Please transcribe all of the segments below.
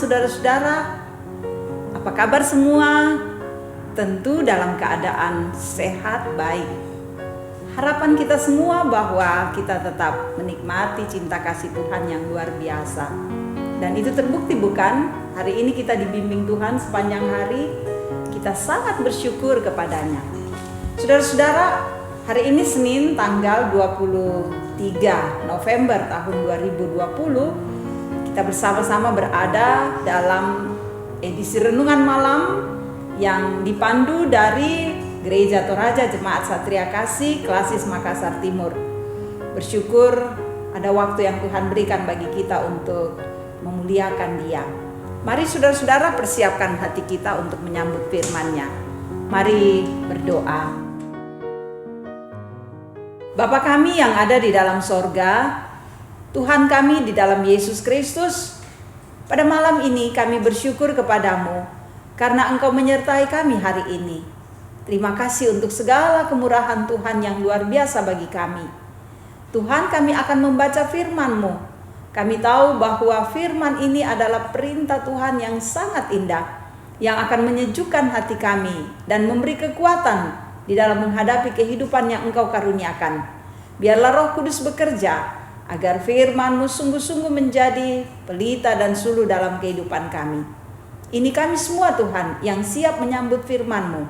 saudara-saudara? Apa kabar semua? Tentu dalam keadaan sehat baik. Harapan kita semua bahwa kita tetap menikmati cinta kasih Tuhan yang luar biasa. Dan itu terbukti bukan? Hari ini kita dibimbing Tuhan sepanjang hari. Kita sangat bersyukur kepadanya. Saudara-saudara, hari ini Senin tanggal 23 November tahun 2020. Kita bersama-sama berada dalam edisi Renungan Malam yang dipandu dari Gereja Toraja Jemaat Satria Kasih Klasis Makassar Timur. Bersyukur ada waktu yang Tuhan berikan bagi kita untuk memuliakan Dia. Mari saudara-saudara persiapkan hati kita untuk menyambut firman-Nya. Mari berdoa. Bapa kami yang ada di dalam sorga, Tuhan kami di dalam Yesus Kristus, pada malam ini kami bersyukur kepadamu karena Engkau menyertai kami hari ini. Terima kasih untuk segala kemurahan Tuhan yang luar biasa bagi kami. Tuhan, kami akan membaca firman-Mu. Kami tahu bahwa firman ini adalah perintah Tuhan yang sangat indah, yang akan menyejukkan hati kami dan memberi kekuatan di dalam menghadapi kehidupan yang Engkau karuniakan. Biarlah Roh Kudus bekerja agar firman-Mu sungguh-sungguh menjadi pelita dan suluh dalam kehidupan kami. Ini kami semua Tuhan yang siap menyambut firman-Mu.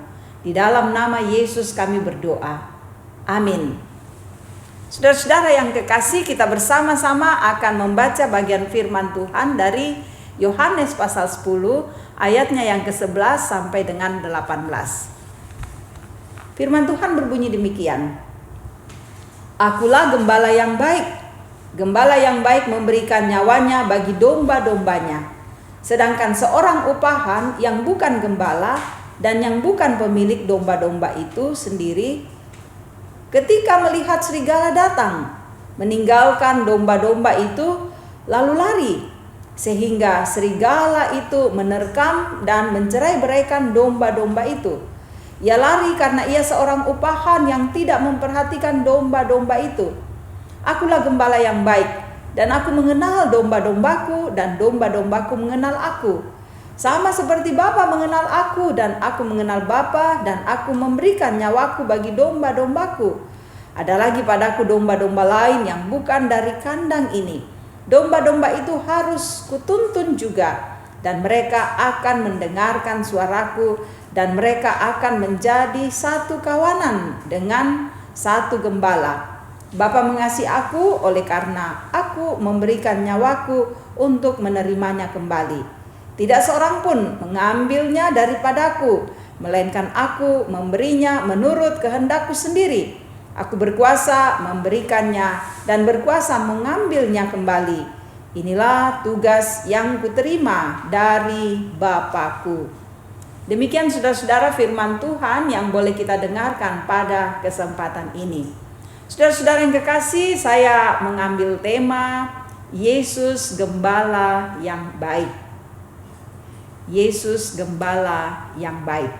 Di dalam nama Yesus kami berdoa. Amin. Saudara-saudara yang kekasih, kita bersama-sama akan membaca bagian firman Tuhan dari Yohanes pasal 10 ayatnya yang ke-11 sampai dengan 18. Firman Tuhan berbunyi demikian. Akulah gembala yang baik. Gembala yang baik memberikan nyawanya bagi domba-dombanya. Sedangkan seorang upahan yang bukan gembala dan yang bukan pemilik domba-domba itu sendiri, ketika melihat serigala datang, meninggalkan domba-domba itu lalu lari, sehingga serigala itu menerkam dan mencerai-beraikan domba-domba itu. Ia lari karena ia seorang upahan yang tidak memperhatikan domba-domba itu. Akulah gembala yang baik, dan aku mengenal domba-dombaku, dan domba-dombaku mengenal aku. Sama seperti Bapa mengenal aku, dan aku mengenal Bapa, dan aku memberikan nyawaku bagi domba-dombaku. Ada lagi padaku domba-domba lain yang bukan dari kandang ini. Domba-domba itu harus kutuntun juga, dan mereka akan mendengarkan suaraku, dan mereka akan menjadi satu kawanan dengan satu gembala. Bapa mengasihi aku oleh karena aku memberikan nyawaku untuk menerimanya kembali. Tidak seorang pun mengambilnya daripadaku, melainkan aku memberinya menurut kehendakku sendiri. Aku berkuasa memberikannya dan berkuasa mengambilnya kembali. Inilah tugas yang kuterima dari Bapa-Ku. Demikian saudara-saudara firman Tuhan yang boleh kita dengarkan pada kesempatan ini. Saudara-saudara yang kekasih, saya mengambil tema Yesus Gembala yang baik. Yesus Gembala yang baik.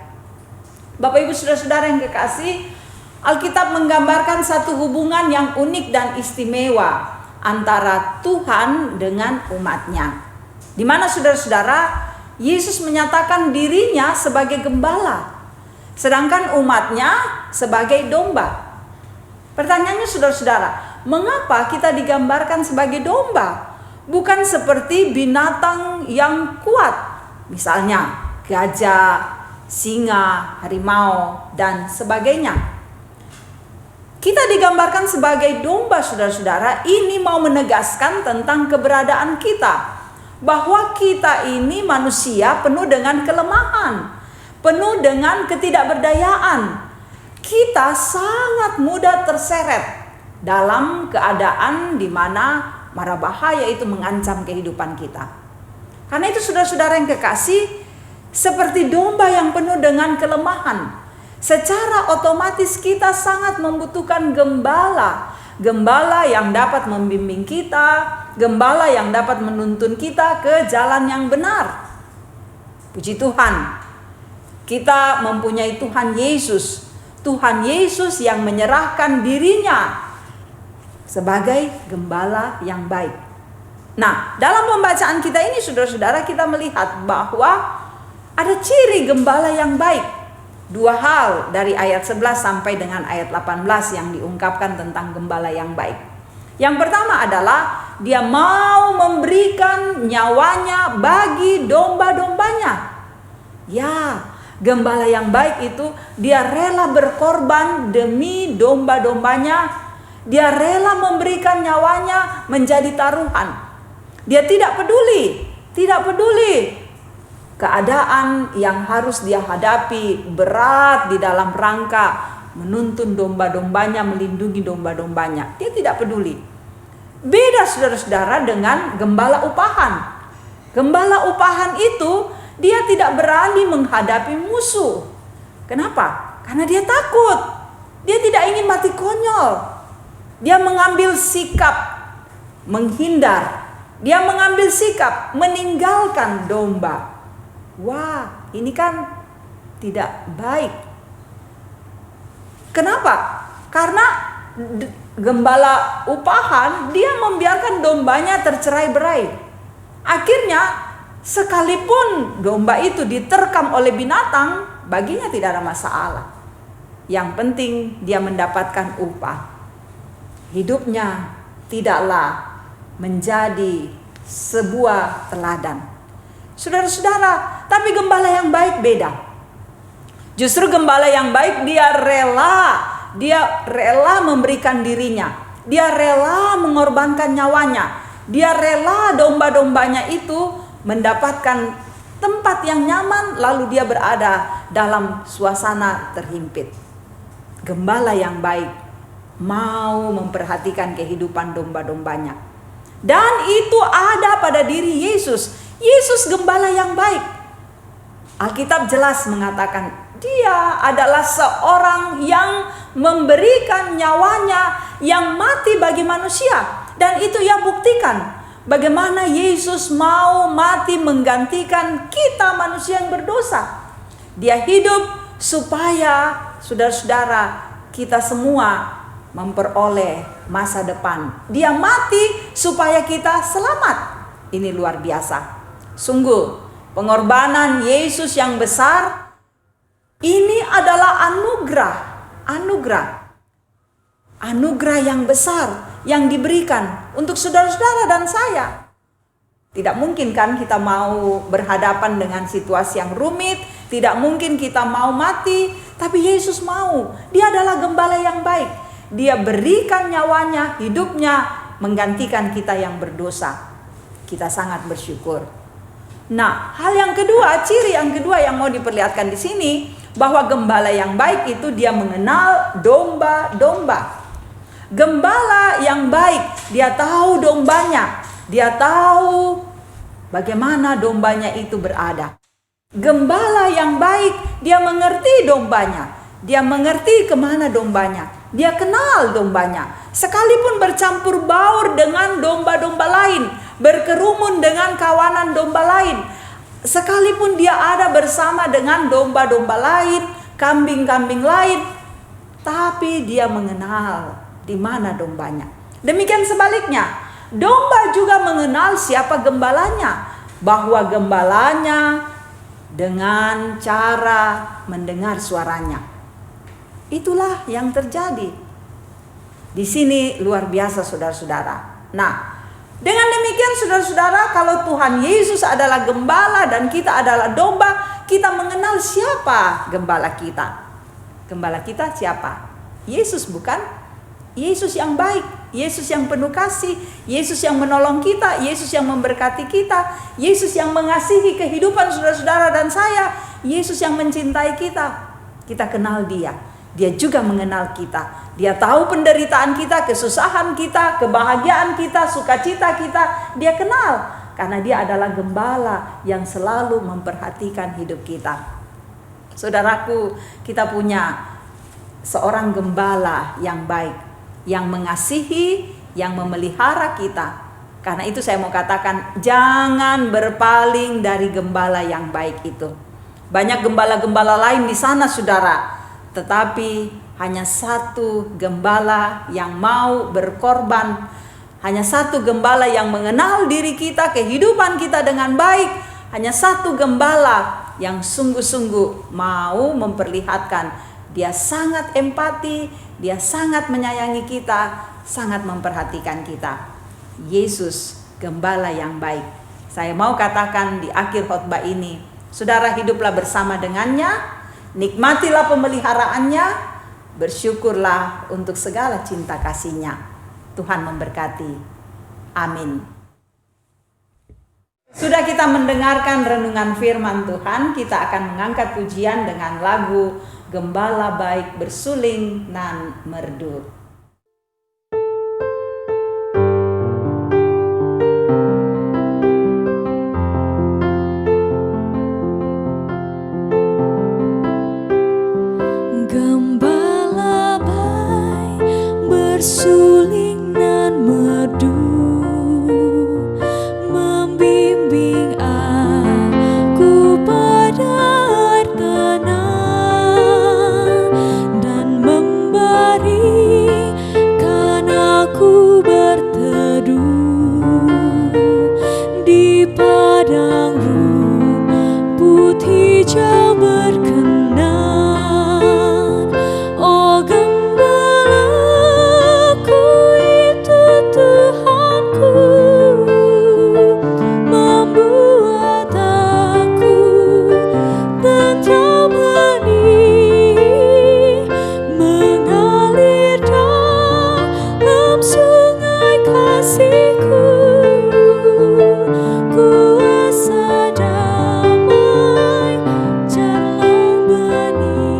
Bapak Ibu saudara-saudara yang kekasih, Alkitab menggambarkan satu hubungan yang unik dan istimewa antara Tuhan dengan umatnya. Di mana saudara-saudara, Yesus menyatakan dirinya sebagai gembala, sedangkan umatnya sebagai domba. Pertanyaannya saudara-saudara, mengapa kita digambarkan sebagai domba? Bukan seperti binatang yang kuat, misalnya gajah, singa, harimau, dan sebagainya. Kita digambarkan sebagai domba saudara-saudara, ini mau menegaskan tentang keberadaan kita. Bahwa kita ini manusia penuh dengan kelemahan, penuh dengan ketidakberdayaan. Kita sangat mudah terseret dalam keadaan di mana mara bahaya itu mengancam kehidupan kita. Karena itu saudara-saudara yang kekasih, seperti domba yang penuh dengan kelemahan, secara otomatis kita sangat membutuhkan gembala. Gembala yang dapat membimbing kita, gembala yang dapat menuntun kita ke jalan yang benar. Puji Tuhan, kita mempunyai Tuhan Yesus. Tuhan Yesus yang menyerahkan dirinya sebagai gembala yang baik. Nah, dalam pembacaan kita ini saudara-saudara, kita melihat bahwa ada ciri gembala yang baik. Dua hal dari ayat 11 sampai dengan ayat 18 yang diungkapkan tentang gembala yang baik. Yang pertama adalah dia mau memberikan nyawanya bagi domba-dombanya. Ya, gembala yang baik itu dia rela berkorban demi domba-dombanya. Dia rela memberikan nyawanya menjadi taruhan. Dia tidak peduli keadaan yang harus dia hadapi berat di dalam rangka menuntun domba-dombanya, melindungi domba-dombanya. Dia tidak peduli. Beda saudara-saudara dengan gembala upahan. Gembala upahan itu dia tidak berani menghadapi musuh. Kenapa? Karena dia takut. Dia tidak ingin mati konyol. Dia mengambil sikap menghindar. Dia mengambil sikap meninggalkan domba. Wah, ini kan tidak baik. Kenapa? Karena gembala upahan dia membiarkan dombanya tercerai-berai. Akhirnya sekalipun domba itu diterkam oleh binatang, baginya tidak ada masalah. Yang penting dia mendapatkan upah. Hidupnya tidaklah menjadi sebuah teladan. Saudara-saudara, tapi gembala yang baik beda. Justru gembala yang baik dia rela memberikan dirinya. Dia rela mengorbankan nyawanya. Dia rela domba-dombanya itu mendapatkan tempat yang nyaman, lalu dia berada dalam suasana terhimpit. Gembala yang baik mau memperhatikan kehidupan domba-dombanya. Dan itu ada pada diri Yesus. Yesus gembala yang baik. Alkitab jelas mengatakan dia adalah seorang yang memberikan nyawanya yang mati bagi manusia. Dan itu ia buktikan. Bagaimana Yesus mau mati menggantikan kita manusia yang berdosa. Dia hidup supaya saudara-saudara kita semua memperoleh masa depan. Dia mati supaya kita selamat. Ini luar biasa. Sungguh pengorbanan Yesus yang besar ini adalah anugerah yang besar yang diberikan untuk saudara-saudara dan saya. Tidak mungkin kan kita mau berhadapan dengan situasi yang rumit, tidak mungkin kita mau mati, tapi Yesus mau. Dia adalah gembala yang baik. Dia berikan nyawanya, hidupnya menggantikan kita yang berdosa. Kita sangat bersyukur. Nah, hal yang kedua, ciri yang kedua yang mau diperlihatkan di sini, bahwa gembala yang baik itu dia mengenal domba-domba. Gembala yang baik, dia tahu dombanya. Dia tahu bagaimana dombanya itu berada. Gembala yang baik, dia mengerti dombanya. Dia mengerti kemana dombanya. Dia kenal dombanya. Sekalipun bercampur baur dengan domba-domba lain, berkerumun dengan kawanan domba lain, sekalipun dia ada bersama dengan domba-domba lain, kambing-kambing lain, tapi dia mengenal di mana dombanya. Demikian sebaliknya, domba juga mengenal siapa gembalanya, bahwa gembalanya dengan cara mendengar suaranya. Itulah yang terjadi. Di sini luar biasa saudara-saudara. Nah, dengan demikian saudara-saudara, kalau Tuhan Yesus adalah gembala dan kita adalah domba, kita mengenal siapa gembala kita. Gembala kita siapa? Yesus, bukan? Yesus yang baik, Yesus yang penuh kasih, Yesus yang menolong kita, Yesus yang memberkati kita, Yesus yang mengasihi kehidupan saudara-saudara dan saya, Yesus yang mencintai kita. Kita kenal Dia. Dia juga mengenal kita. Dia tahu penderitaan kita, kesusahan kita, kebahagiaan kita, sukacita kita. Dia kenal. Karena dia adalah gembala yang selalu memperhatikan hidup kita. Saudaraku, kita punya seorang gembala yang baik, yang mengasihi, yang memelihara kita. Karena itu saya mau katakan, jangan berpaling dari gembala yang baik itu. Banyak gembala-gembala lain di sana saudara. Tetapi hanya satu gembala yang mau berkorban, Hanya satu gembala yang mengenal diri kita, kehidupan kita dengan baik. Hanya satu gembala yang sungguh-sungguh mau memperlihatkan dia sangat empati, dia sangat menyayangi kita, sangat memperhatikan kita. Yesus, gembala yang baik. Saya mau katakan di akhir khotbah ini, saudara hiduplah bersama dengannya, nikmatilah pemeliharaannya, bersyukurlah untuk segala cinta kasih-Nya. Tuhan memberkati. Amin. Sudah kita mendengarkan renungan firman Tuhan, kita akan mengangkat pujian dengan lagu Gembala Baik Bersuling Nan Merdu. Gembala baik bersuling nan merdu, membimbing aku pada air tenang, dan memberikan aku berteduh di padang rumput hijau berkenan. Oh, gembalaku itu Tuhanku, membuat aku tentram hening, mengalir dalam sungai kasih-Ku, kuasa damai jalan bening.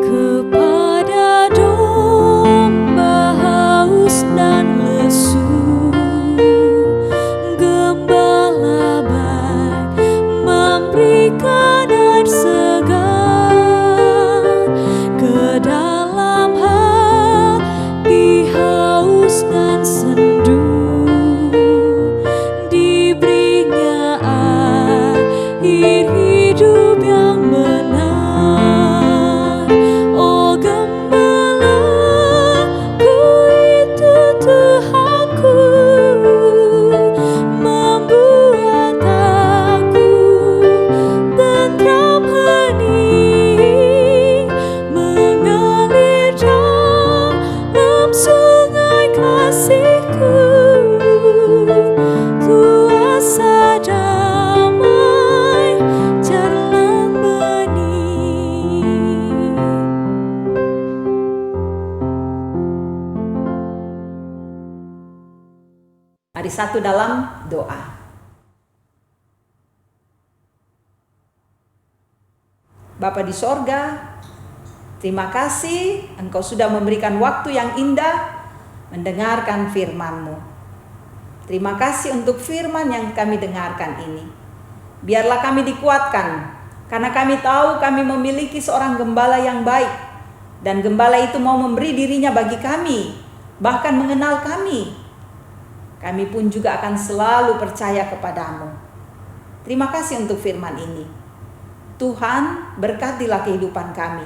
Kepada domba haus dan lesu, gembala baik memberikan air segar. Ke dalam hati haus dan sendu, diberinya air hidup yang benar. Oh, gembalaku itu Tuhanku, membuat aku tentram hening, mengalir dalam sungai kasih-Ku, kuasa damai jalan bening. Mari satu dalam doa. Bapa di sorga, terima kasih Engkau sudah memberikan waktu yang indah mendengarkan firman-Mu. Terima kasih untuk firman yang kami dengarkan ini. Biarlah kami dikuatkan, karena kami tahu kami memiliki seorang gembala yang baik, dan gembala itu mau memberi dirinya bagi kami, bahkan mengenal kami. Kami pun juga akan selalu percaya kepadamu. Terima kasih untuk firman ini. Tuhan, berkatilah kehidupan kami.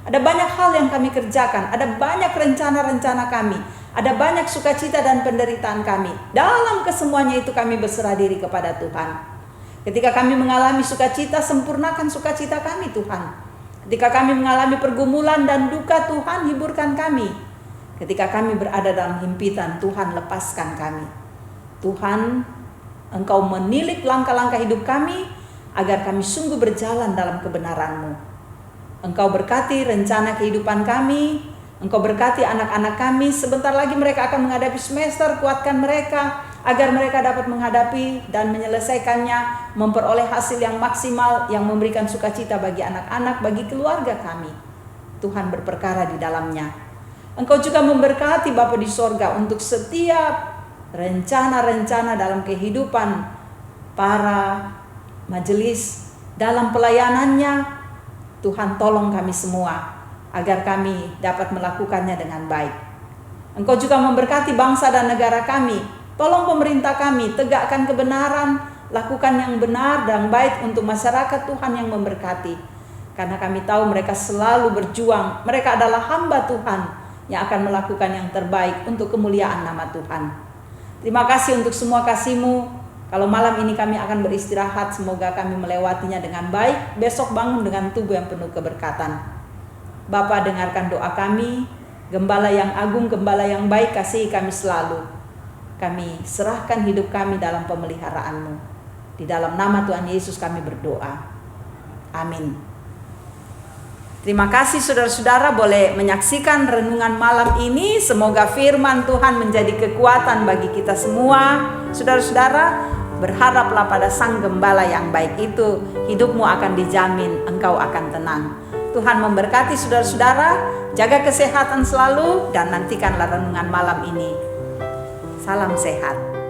Ada banyak hal yang kami kerjakan, ada banyak rencana-rencana kami, ada banyak sukacita dan penderitaan kami. Dalam kesemuanya itu kami berserah diri kepada Tuhan. Ketika kami mengalami sukacita, sempurnakan sukacita kami Tuhan. Ketika kami mengalami pergumulan dan duka, Tuhan hiburkan kami. Ketika kami berada dalam himpitan, Tuhan lepaskan kami. Tuhan, Engkau menilik langkah-langkah hidup kami, agar kami sungguh berjalan dalam kebenaran-Mu. Engkau berkati rencana kehidupan kami, Engkau berkati anak-anak kami. Sebentar lagi mereka akan menghadapi semester, kuatkan mereka, agar mereka dapat menghadapi dan menyelesaikannya, memperoleh hasil yang maksimal, yang memberikan sukacita bagi anak-anak, bagi keluarga kami. Tuhan berperkara di dalamnya. Engkau juga memberkati Bapa di sorga untuk setiap rencana-rencana dalam kehidupan para majelis, dalam pelayanannya. Tuhan, tolong kami semua agar kami dapat melakukannya dengan baik. Engkau juga memberkati bangsa dan negara kami. Tolong pemerintah kami tegakkan kebenaran, lakukan yang benar dan baik untuk masyarakat Tuhan yang memberkati. Karena kami tahu mereka selalu berjuang. Mereka adalah hamba Tuhan yang akan melakukan yang terbaik untuk kemuliaan nama Tuhan. Terima kasih untuk semua kasih-Mu. Kalau malam ini kami akan beristirahat, semoga kami melewatinya dengan baik. Besok bangun dengan tubuh yang penuh keberkatan. Bapa, dengarkan doa kami. Gembala yang agung, gembala yang baik, kasihi kami selalu. Kami serahkan hidup kami dalam pemeliharaan-Mu. Di dalam nama Tuhan Yesus kami berdoa. Amin. Terima kasih saudara-saudara boleh menyaksikan renungan malam ini. Semoga firman Tuhan menjadi kekuatan bagi kita semua. Saudara-saudara, berharaplah pada Sang Gembala yang baik itu. Hidupmu akan dijamin, engkau akan tenang. Tuhan memberkati saudara-saudara. Jaga kesehatan selalu dan nantikanlah renungan malam ini. Salam sehat.